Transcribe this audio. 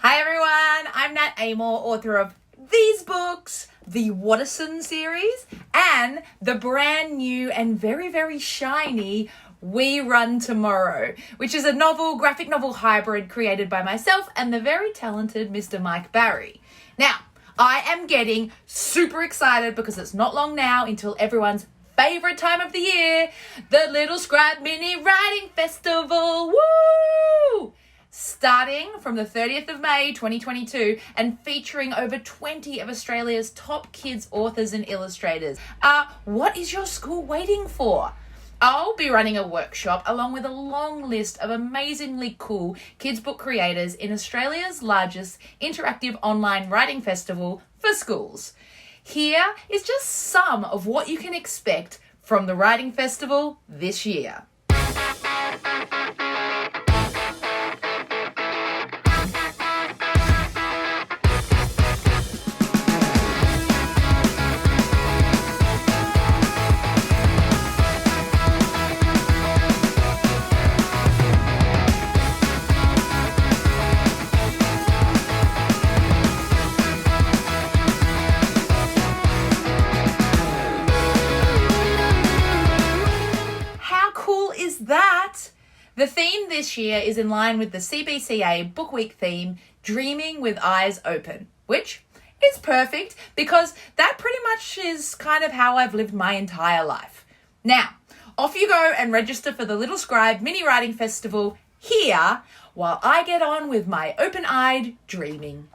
Hi everyone, I'm Nat Amoore, author of these books, the Watterson series, and the brand new and very shiny We Run Tomorrow, which is a graphic novel hybrid created by myself and the very talented Mr. Mike Barry. Now, I am getting super excited because it's not long now until everyone's favorite time of the year, the Littlescribe Mini-Writing Festival. Woo! Starting from the 30th of May 2022 and featuring over 20 of Australia's top kids authors and illustrators. What is your school waiting for? I'll be running a workshop along with a long list of amazingly cool kids book creators in Australia's largest interactive online writing festival for schools. Here is just some of what you can expect from the writing festival this year. That the theme this year is in line with the CBCA Book Week theme, Dreaming with Eyes Open, which is perfect because that pretty much is kind of how I've lived my entire life. Now, off you go and register for the Littlescribe Mini-Writing Festival here while I get on with my open-eyed dreaming.